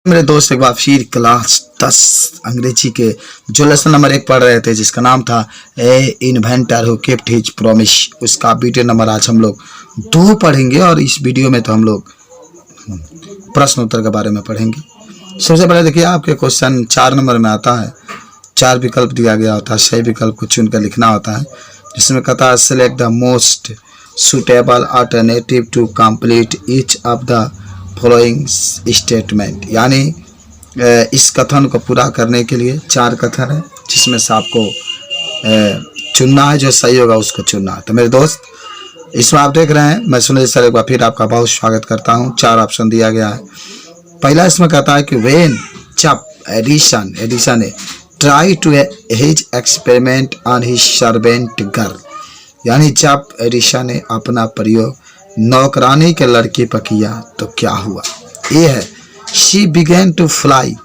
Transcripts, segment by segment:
मेरे दोस्त एक बार फिर क्लास 10 अंग्रेजी के जो लेसन नंबर 1 पढ़ रहे थे जिसका नाम था a inventor who kept his promise, उसका वीडियो नंबर आज हम लोग 2 पढ़ेंगे। और इस वीडियो में तो हम लोग प्रश्न उत्तर के बारे में पढ़ेंगे। सबसे पहले देखिए, आपके क्वेश्चन 4 नंबर में आता है। 4 विकल्प दिया गया होता है, सही विकल्प को चुन कर लिखना होता है, जिसमें कहता है select the most suitable alternative to complete each of the following statement. यानी इस कथन को पूरा करने के लिए 4 कथन है, जिसमें से आपको चुनना है, जो सही होगा उसको चुनना है। तो मेरे दोस्त, इसमें आप देख रहे हैं, मैं सुनील सर एक बार फिर आपका बहुत स्वागत करता हूं। 4 ऑप्शन दिया गया है। पहला इसमें कहता है कि व्हेन जब Edison try to his experiment on his servant girl, यानी जब एडिसन ने अपना प्रयोग नौकरानी के लड़की पर किया तो क्या हुआ। ए है शी बिगेन टू फ्लाई,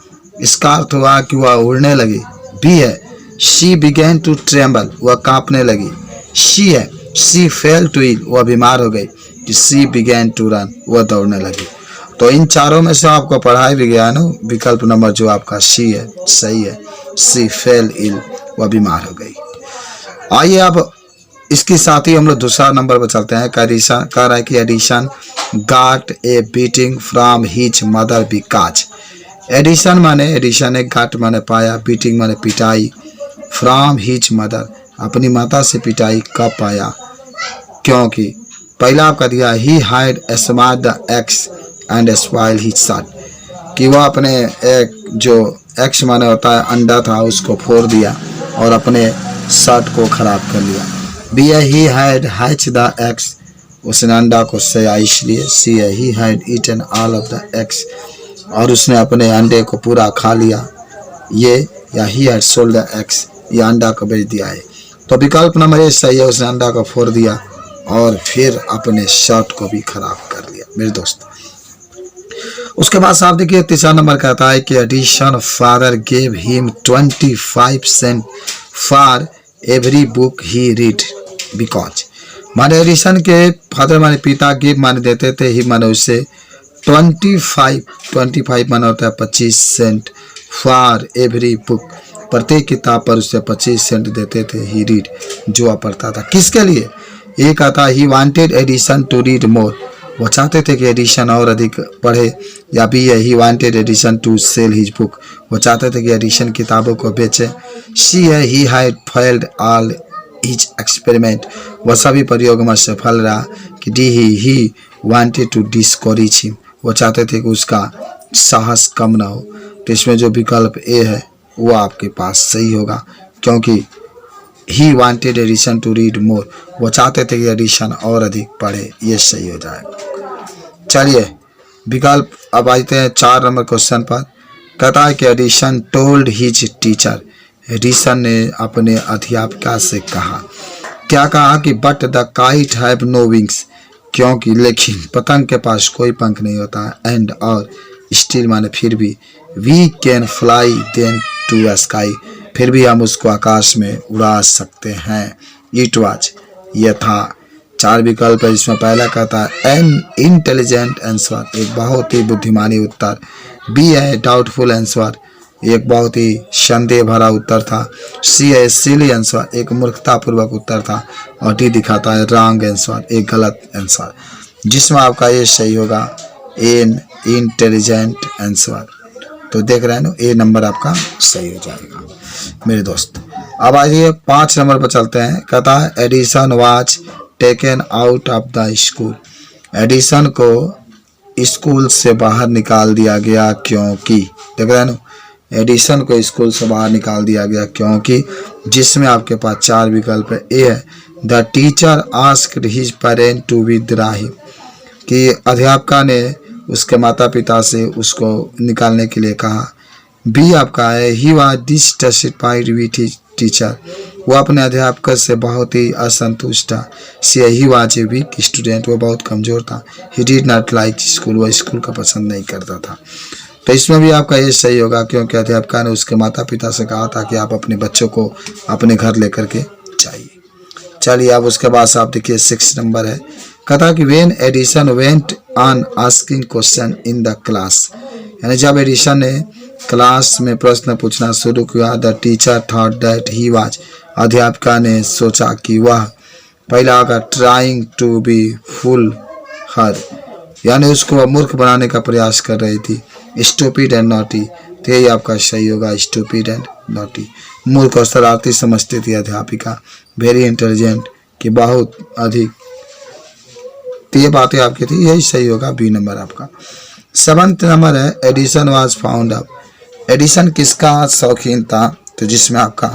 इसका अर्थ हुआ कि वह उड़ने लगी। बी है शी बिगेन टू ट्रेम्बल, वह कांपने लगी। सी है शी फेल टू इल, वह बीमार हो गई। सी बिगेन टू रन, वह दौड़ने लगी। तो इन चारों में से आपको पढ़ाई भी गया ना, विकल्प नंबर जो आपका सी है सही है। सी फेल इल, वह बीमार हो गई। आइए अब इसके साथ ही हम लोग दूसरा नंबर पर चलते हैं। कह रहा है कि Edison got a beating from his mother because. Edison ने गाट माने पाया, बीटिंग माने पिटाई, फ्रॉम हिज मदर अपनी माता से पिटाई कब पाया, क्योंकि पहला आपका दिया he hide smart the ax and spoil his shirt, कि वह अपने एक जो एक्स माने होता है अंडा था उसको फोड़ दिया और अपने शर्ट को खराब कर लिया। बी है he had hatch the eggs, उसने अंडा को सया इसलिए। सी है he had eaten all of the eggs, और उसने अपने अंडे को पूरा खा लिया। ये या he had sold the eggs, ये अंडा को बेच दिया है। तो विकल्प नंबर ए सही है, उसने अंडा को फोड़ दिया और फिर अपने शर्ट को भी खराब कर लिया मेरे दोस्त। उसके बाद साहब देखिए, तीसरा नंबर कहता है कि Edison father gave him 25 sent for every book he read because. माने एडिसन के फादर माने पिता गिव माने देते थे, ही माने उससे 25 माने होता है 25 सेंट फॉर एवरी बुक, प्रत्येक किताब पर उससे 25 सेंट देते थे। ही रीड, जो पढ़ता था। किसके लिए? एक आता he wanted Edison to read more, वो चाहते थे कि एडिसन और अधिक पढ़े। या बी है he wanted Edison to sell his book, वो चाहते थे कि एडिसन किताबों को बेचे। सी है he had failed all his experiment, वह सभी प्रयोग में सफल रहा। कि D he wanted to discourage him, वो चाहते थे कि उसका साहस कम ना हो। तो इसमें जो विकल्प ए है वो आपके पास सही होगा, क्योंकि he wanted Edison to read more, वो चाहते थे कि एडिसन और अधिक पढ़े। ये सही हो जाएगा। चलिए विकल्प अब आते हैं 4 नंबर क्वेश्चन पर। कहता है कि Edison told his teacher, Edison ने अपने अध्यापिका से कहा। क्या कहा कि but the kite have no wings, क्योंकि लेकिन पतंग के पास कोई पंख नहीं होता है। एंड और स्टिल माने फिर भी, we can fly then to sky, फिर भी हम उसको आकाश में उड़ा सकते हैं। इट वाज, यह था। 4 विकल्प है, जिसमें पहला कहता है एन इंटेलिजेंट आंसर, एक बहुत ही बुद्धिमानी उत्तर। बी है डाउटफुल आंसर, एक बहुत ही संदेह भरा उत्तर था। सी है सिली आंसर, एक मूर्खतापूर्वक उत्तर था। और डी दिखाता है रॉन्ग आंसर, एक गलत आंसर, जिसमें आपका ये सही होगा एन इंटेलिजेंट आंसर। तो देख रहे हैं ना, ए नंबर आपका सही हो जाएगा मेरे दोस्त। अब आइए 5 नंबर पर चलते हैं। कहता है Edison was taken out of the school, Edison को स्कूल से बाहर निकाल दिया गया क्योंकि। देख रहे हैं ना, एडिसन को स्कूल से बाहर निकाल दिया गया क्योंकि, जिसमें आपके पास 4 विकल्प है। ए है the teacher asked his parent to withdraw him, कि अध्यापिका ने उसके माता पिता से उसको निकालने के लिए कहा। बी आपका है he was dissatisfied with his teacher, वो अपने अध्यापक से बहुत ही असंतुष्ट था। C he was a weak student, वो बहुत कमज़ोर था। He did not like school, वो स्कूल का पसंद नहीं करता था। तो इसमें भी आपका ये सही होगा, क्योंकि अध्यापिका ने उसके माता पिता से कहा था कि आप अपने बच्चों को अपने घर लेकर के जाइए। चलिए अब उसके बाद आप देखिए 6 नंबर है। कहता कि when Edison went on asking question in the class, यानी जब एडिसन ने क्लास में प्रश्न पूछना शुरू किया, the teacher thought that he was, अध्यापिका ने सोचा कि वह पहला होगा ट्राइंग टू बी फुल हर, यानी उसको मूर्ख बनाने का प्रयास कर रही थी। स्टूपिड एंड नॉटी, तो यही आपका सही होगा, स्टूपिड एंड नॉटी। मूर्ख और शरारती समझती थी अध्यापिका। वेरी इंटेलिजेंट, कि बहुत अधिक, तो ये बातें आपकी थी, यही सही होगा, बी नंबर आपका। 7th नंबर है Edison was found up, Edison किसका शौकीन था, तो जिसमें आपका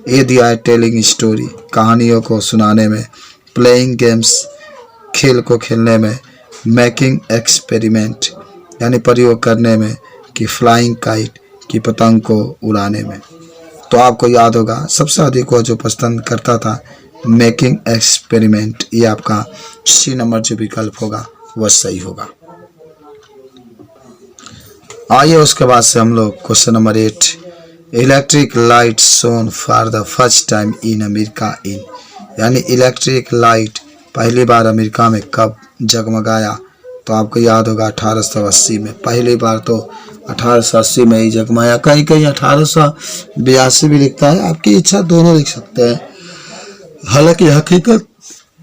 ए दिया है टेलिंग स्टोरी, कहानियों को सुनाने में, प्लेइंग गेम्स, खेल को खेलने में, मेकिंग एक्सपेरिमेंट यानी प्रयोग करने में, कि फ्लाइंग काइट की पतंग को उड़ाने में। तो आपको याद होगा सबसे अधिक वो जो पसंद करता था मेकिंग एक्सपेरिमेंट, ये आपका सी नंबर जो विकल्प होगा वह सही होगा। आइए उसके बाद से हम लोग question number 8, electric light shone for the first time in America in, यानी इलेक्ट्रिक लाइट पहली बार अमेरिका में कब जगमगाया, तो आपको याद होगा 1880 में, पहली बार तो 1880 में ही जगमगाया। कहीं कहीं 1882 भी लिखता है, आपकी इच्छा, दोनों लिख सकते हैं। हालांकि हकीकत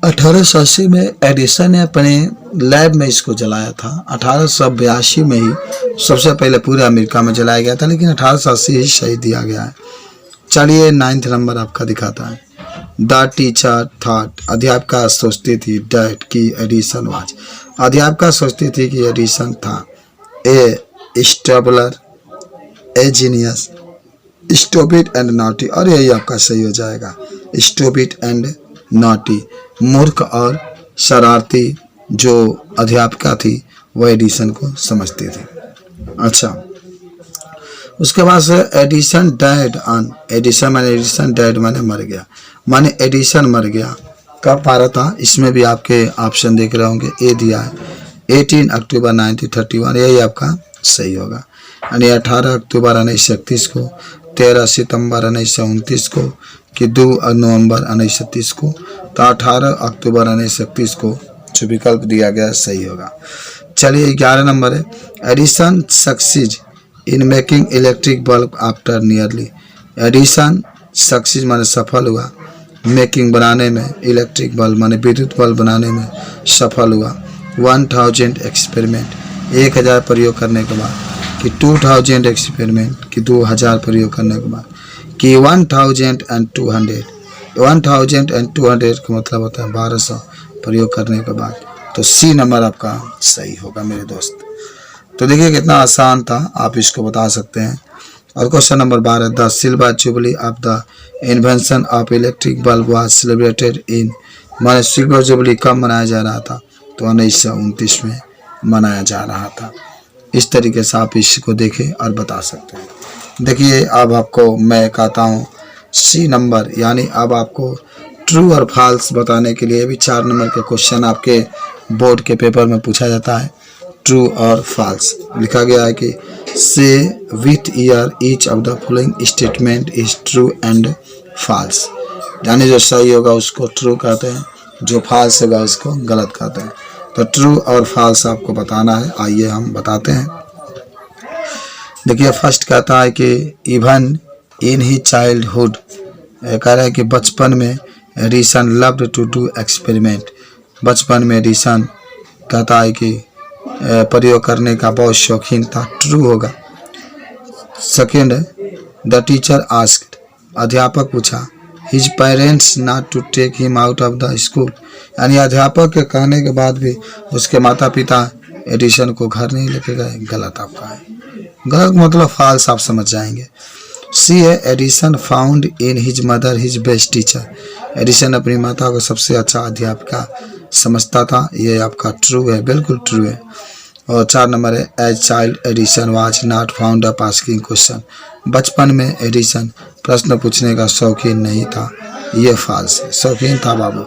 1880 में एडिसन ने अपने लैब में इसको जलाया था। 1882 में ही सबसे पहले पूरे अमेरिका में जलाया गया था, लेकिन 1880 ही सही दिया गया है। चलिए 9th नंबर आपका दिखाता है, द टीचर थॉट, अध्यापिका सोचती थी, डैट की एडिसन वाज, अध्यापिका सोचती थी कि एडिसन था a stabler, a genius, stupid and naughty, और यही आपका सही हो जाएगा, स्टूपिड एंड नॉटी, मूर्ख और शरारती जो अध्यापिका थी वह एडिसन को समझती थी। अच्छा, उसके बाद से Edison dad on, Edison dad माने मर गया, माने एडिसन मर गया, कब मारा था, इसमें भी आपके ऑप्शन देख रहे होंगे, ए दिया है 18 अक्टूबर 1931, यही आपका सही होगा। यानी 18 अक्टूबर 1931 को, 13 सितंबर 1929 को, कि 2 नवंबर 1930 को, तो 18 अक्टूबर 1931 को जो विकल्प दिया गया सही होगा। चलिए 11 नंबर है, Edison succeeds in making electric bulb after nearly, Edison succeeds माने सफल हुआ, मेकिंग बनाने में, इलेक्ट्रिक बल्ब माने विद्युत बल्ब बनाने में सफल हुआ, 1000 एक्सपेरिमेंट 1000 प्रयोग करने के बाद, कि 2000 एक्सपेरिमेंट कि 2000 प्रयोग करने के बाद, कि 1200 1200 का मतलब होता है 1200 प्रयोग करने के बाद। तो सी नंबर आपका सही होगा मेरे दोस्त। तो देखिए कितना आसान था, आप इसको बता सकते हैं। और question number 12, the silver jubilee of the invention of electric bulb was celebrated in, माने सिल्वर जुबली कब मनाया जा रहा था, तो 1929 में मनाया जा रहा था। इस तरीके से आप इसको देखें और बता सकते हैं। देखिए अब आपको मैं कहता हूँ सी नंबर, यानी अब आपको ट्रू और फॉल्स बताने के लिए भी 4 नंबर के क्वेश्चन आपके बोर्ड के पेपर में पूछा जाता है। ट्रू और फॉल्स लिखा गया है कि say whether each of the following statement is true and false, यानी जो सही होगा उसको ट्रू कहते हैं, जो फॉल्स होगा उसको गलत कहते हैं। तो ट्रू और फॉल्स आपको बताना है, आइए हम बताते हैं। देखिए फर्स्ट कहता है कि इवन इन ही चाइल्डहुड, कह रहा है कि बचपन में Edison loved to do experiment, बचपन में एडिसन कहता है कि प्रयोग करने का बहुत शौकीन था, ट्रू होगा। सेकेंड, द टीचर आस्क्ड, अध्यापक पूछा, his parents not to take him out of the school, यानी अध्यापक के कहने के बाद भी उसके माता पिता एडिसन को घर नहीं लेके गए, गलत आपका है। गलत मतलब फॉल्स आप समझ जाएंगे। सी है Edison found in his mother his best teacher, Edison अपनी माता को सबसे अच्छा अध्यापिका समझता था, ये आपका ट्रू है, बिल्कुल ट्रू है। और 4 नंबर है as child Edison was not found up asking question, बचपन में एडिसन प्रश्न पूछने का शौकीन नहीं था, ये फॉल्स है, शौकीन था बाबू।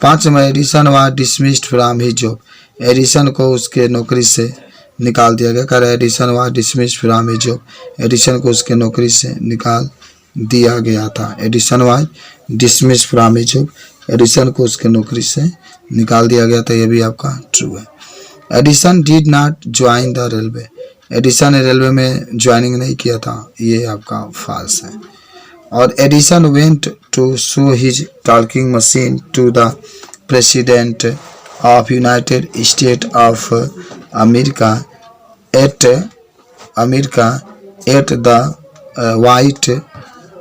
5 number Edison was dismissed from his job, Edison को उसके नौकरी से निकाल दिया गया। कर Edison was dismissed from his job, Edison को उसके नौकरी से निकाल दिया गया था। Edison was dismissed from his job, Edison को उसके नौकरी से निकाल दिया गया था, ये भी आपका ट्रू है। Edison did not join the railway, Edison ने रेलवे में ज्वाइनिंग नहीं किया था, ये आपका फॉल्स है। और Edison went to show his talking machine to the president of United State of America at the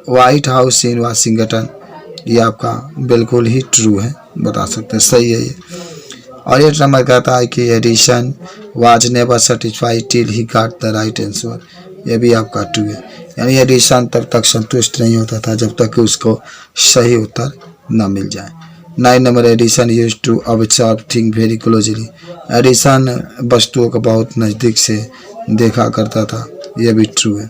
White House in Washington. ये आपका बिल्कुल ही ट्रू है, बता सकते हैं, सही है ये। और 8 नंबर कहता है कि Edison was never satisfied till he got the right answer. ये भी आपका ट्रू है, यानी एडिसन तब तक संतुष्ट नहीं होता था जब तक कि उसको सही उत्तर न मिल जाए। 9 number Edison used to observe thing very closely. Edison वस्तुओं को बहुत नज़दीक से देखा करता था, यह भी ट्रू है।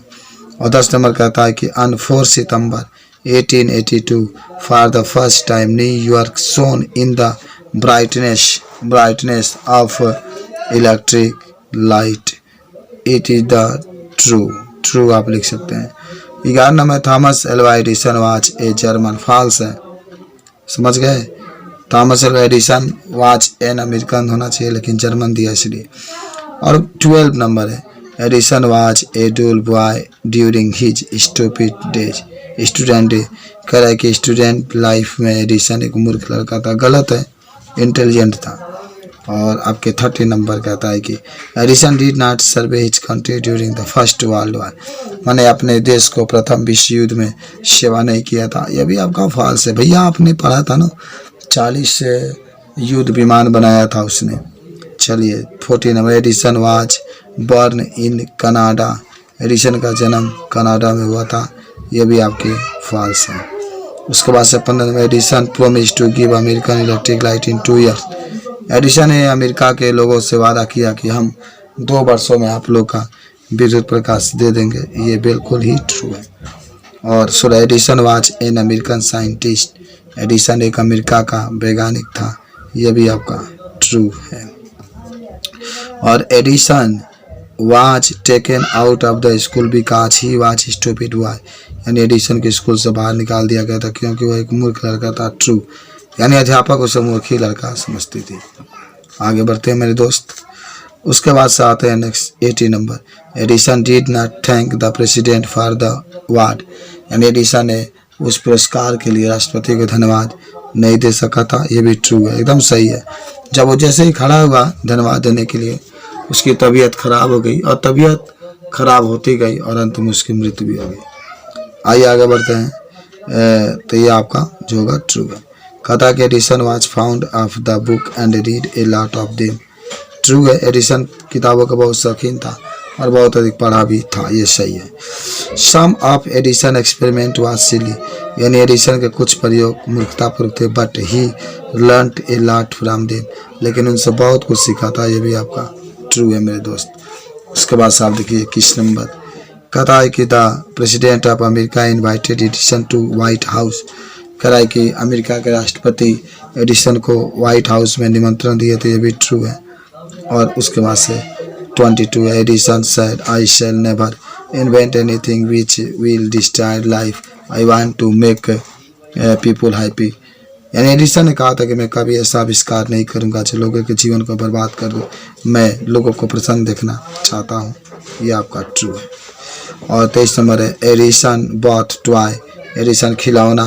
और 10 नंबर कहता है कि on 4 September 1882 for the first time New York shown in the brightness of electric light. It is the true आप लिख सकते हैं। 11 number Thomas Alva Edison was a German. False है, समझ गए। Thomas Alva Edison was an American होना चाहिए, लेकिन जर्मन दिया इसलिए। और 12 नंबर है Edison was a dull boy during his stupid days. Student day कह रहा है कि स्टूडेंट लाइफ में एडिसन एक मूर्ख लड़का था, गलत है, इंटेलिजेंट था। और आपके 30 नंबर कहता है कि Edison did not survey his country during the first world war. मैंने अपने देश को प्रथम विश्व युद्ध में सेवा नहीं किया था, यह भी आपका फॉल्स है। भैया आपने पढ़ा था ना, 40 युद्ध विमान बनाया था उसने। चलिए 14 number Edison was born in Canada. Edison का जन्म कनाडा में हुआ था, यह भी आपके फॉल्स है। उसके बाद से 15 number Edison promise to give American electric light in 2 years. Edison ने अमेरिका के लोगों से वादा किया कि हम 2 वर्षों में आप लोग का विद्युत प्रकाश दे देंगे, ये बिल्कुल ही ट्रू है। और 16 Edison was an American scientist. Edison एक अमेरिका का वैज्ञानिक था, यह भी आपका ट्रू है। और Edison was taken out of the school because he was stupid boy. यानी एडिसन के स्कूल से बाहर निकाल दिया गया था क्योंकि वो एक मूर्ख लड़का था, ट्रू। यानी अध्यापक उसे मूर्ख ही लड़का समझती थी। आगे बढ़ते हैं मेरे दोस्त। उसके बाद से आते हैं next 80 number Edison did not thank the president for the award. यानी एडिसन ने उस पुरस्कार के लिए राष्ट्रपति को धन्यवाद नहीं दे सका था, ये भी ट्रू है, एकदम सही है। जब वो जैसे ही खड़ा हुआ धन्यवाद देने के लिए, उसकी तबीयत खराब हो गई और तबीयत खराब होती गई और अंत में उसकी मृत्यु भी हो गई। आइए आगे बढ़ते हैं। तो ये आपका जो होगा ट्रू है। कहता कि Edison was found of the book and read a lot of them. True है, एडिसन किताबों का बहुत शौकीन था और बहुत अधिक पढ़ा भी था, ये सही है। सम ऑफ एडिसन एक्सपेरिमेंट वाज सिली। यानी एडिसन के कुछ प्रयोग मूर्खतापूर्ण थे, but he learned a lot from them. लेकिन उनसे बहुत कुछ सीखा था, ये भी आपका ट्रू है मेरे दोस्त। उसके बाद साहब देखिए 21 नंबर कहता है कि the president of America invited Edison to White House. कह रहा है कि अमेरिका के राष्ट्रपति एडिसन को व्हाइट हाउस में निमंत्रण दिए थे, ये भी ट्रू है। और उसके बाद से 22 Edison said I shall never invent anything which will destroy life, I want to make people happy. यानी एडिसन ने कहा था कि मैं कभी ऐसा आविष्कार नहीं करूंगा जो लोगों के जीवन को बर्बाद कर दो, मैं लोगों को प्रसन्न देखना चाहता हूं, ये आपका ट्रू है। और 23 नंबर है एडिसन बॉट टॉय। एडिसन खिलौना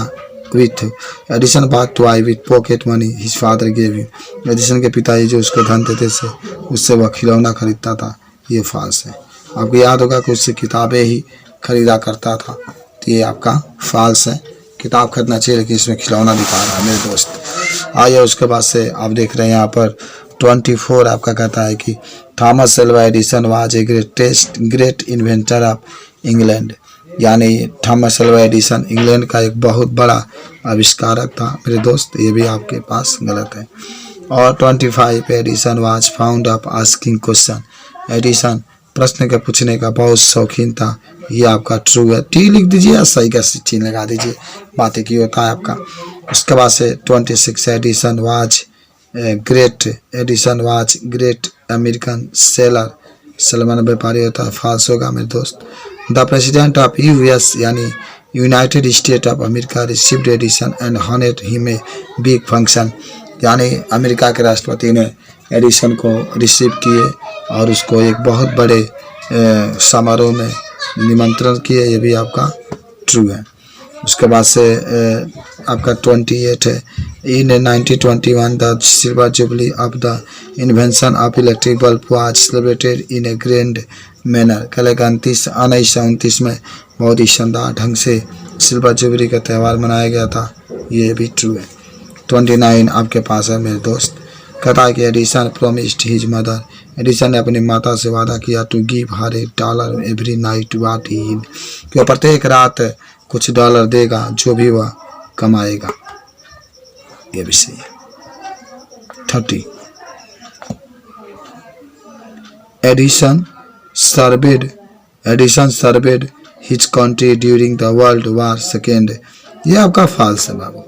with Edison bought toy with pocket money his father give him. Edison के पिताजी जो उसको धन देते थे उससे वह खिलौना खरीदता था, ये फॉल्स है। आपको याद होगा कि उससे किताबें ही खरीदा करता था, तो ये आपका फॉल्स है। किताब खरीदना चाहिए लेकिन इसमें खिलौना दिखा रहा है मेरे दोस्त। आइए उसके बाद से आप देख रहे हैं यहाँ पर 24 आपका कहता है कि Thomas Alva Edison was a great inventor of England. यानी थॉमस एल्वा एडिसन इंग्लैंड का एक बहुत बड़ा आविष्कारक था मेरे दोस्त, ये भी आपके पास गलत है। और 25 Edison was found of asking question. Edison प्रश्न के पूछने का बहुत शौकीन था, ये आपका ट्रू है। टी लिख दीजिए या सही का चिन्ह लगा दीजिए, बातें की होता है आपका। उसके बाद से 26 Edison was great American seller. Salman व्यापारी होता है, फॉल्स होगा मेरे दोस्त। द प्रेसिडेंट ऑफ यूएस यानी United State of America received Edison and honoured him a big function. यानी अमेरिका के राष्ट्रपति ने एडिसन को रिसीव किए और उसको एक बहुत बड़े समारोह में निमंत्रण किए, ये भी आपका ट्रू है। उसके बाद से आपका 28 है, इन 1921 the silver jubilee of the invention of electric bulb was celebrated in A grand manner. कल 1929 में बहुत ही शानदार ढंग से सिल्वर जुबली का त्यौहार मनाया गया था, ये भी ट्रू है। 29 आपके पास है मेरे दोस्त। कहता है कि Edison promised his mother, Edison ने अपनी माता से वादा किया to give her $1 every night what he, कि वो प्रत्येक रात कुछ डॉलर देगा जो भी वह कमाएगा, ये भी सही है। 30 Edison served his country during the world war second, ये आपका फॉल्स है बाबू,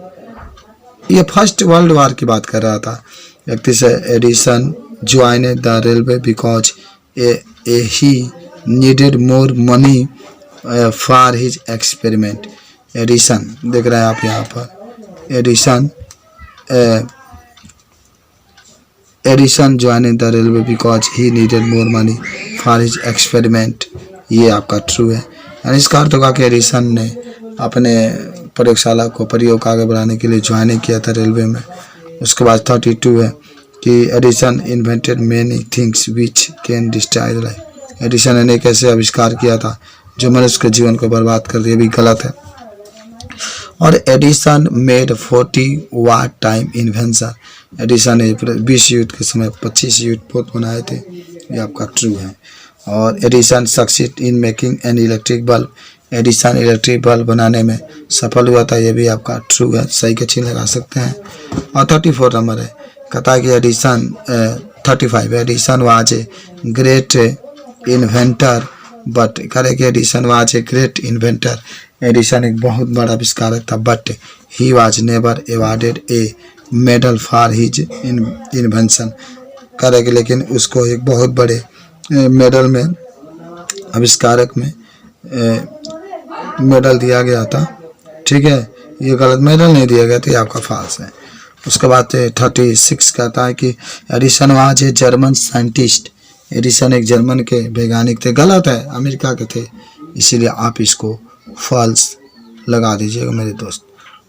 ये फर्स्ट वर्ल्ड वार की बात कर रहा था। 31 Edison joined the railway because he needed more money for his experiment. Edison देख रहे हैं आप यहाँ पर, Edison joined the railway because he needed more money for his experiment, ये आपका ट्रू है। यानी इसका अर्थ होगा कि एडिसन ने अपने प्रयोगशाला को प्रयोग को आगे बढ़ाने के लिए ज्वाइन किया था रेलवे में। उसके बाद 32 है कि Edison invented many things which can destroy the life, Edison ने एक ऐसे आविष्कार किया था जो मनुष्य के जीवन को बर्बाद कर दिया, भी गलत है। और Edison made 40 war time invention, Edison ने 20 युद्ध के समय 25 युद्ध पोत बनाए थे, ये आपका ट्रू है। और Edison succeed in making an electric bulb, Edison electric bulb बनाने में सफल हुआ था, ये भी आपका ट्रू है, सही के चिन्ह लगा सकते हैं। और 34 नंबर है, कहता है कि Edison 35 Edison was a great inventor but, करे कि Edison was a great inventor, Edison एक बहुत बड़ा आविष्कारक था, but he was never awarded A medal for his invention, करे कि लेकिन उसको एक बहुत बड़े मेडल में आविष्कारक में मेडल दिया गया था, ठीक है, ये गलत, मेडल नहीं दिया गया था, ये आपका फॉल्स है। उसके बाद 36 कहता है कि Edison was a German scientist, Edison एक जर्मन के वैज्ञानिक थे, गलत है, अमेरिका के थे, इसीलिए आप इसको फॉल्स लगा दीजिएगा मेरे दोस्त।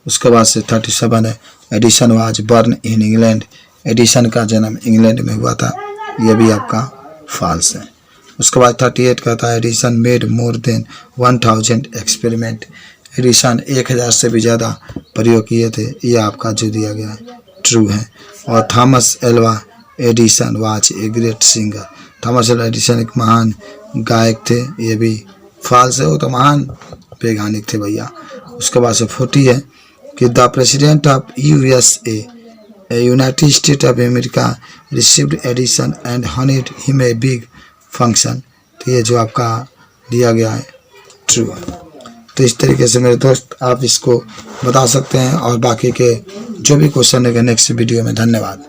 उसके बाद से 37 है, Edison was born in England, Edison का जन्म इंग्लैंड में हुआ था, यह भी आपका फॉल्स है। उसके बाद 38 कहता है Edison made more than 1000 experiment, Edison 1000 से भी ज़्यादा प्रयोग किए थे, ये आपका जो दिया गया है ट्रू है। और Thomas Alva Edison was a great singer, Thomas Alva Edison एक महान गायक थे, ये भी फॉल्स है, वो तो महान वैज्ञानिक थे भैया। उसके बाद से 40 है कि the president of USA United State of America received Edison and honoured him a big function, तो ये जो आपका दिया गया है ट्रू है। तो इस तरीके से मेरे दोस्त आप इसको बता सकते हैं, और बाकी के जो भी क्वेश्चन है नेक्स्ट वीडियो में। धन्यवाद।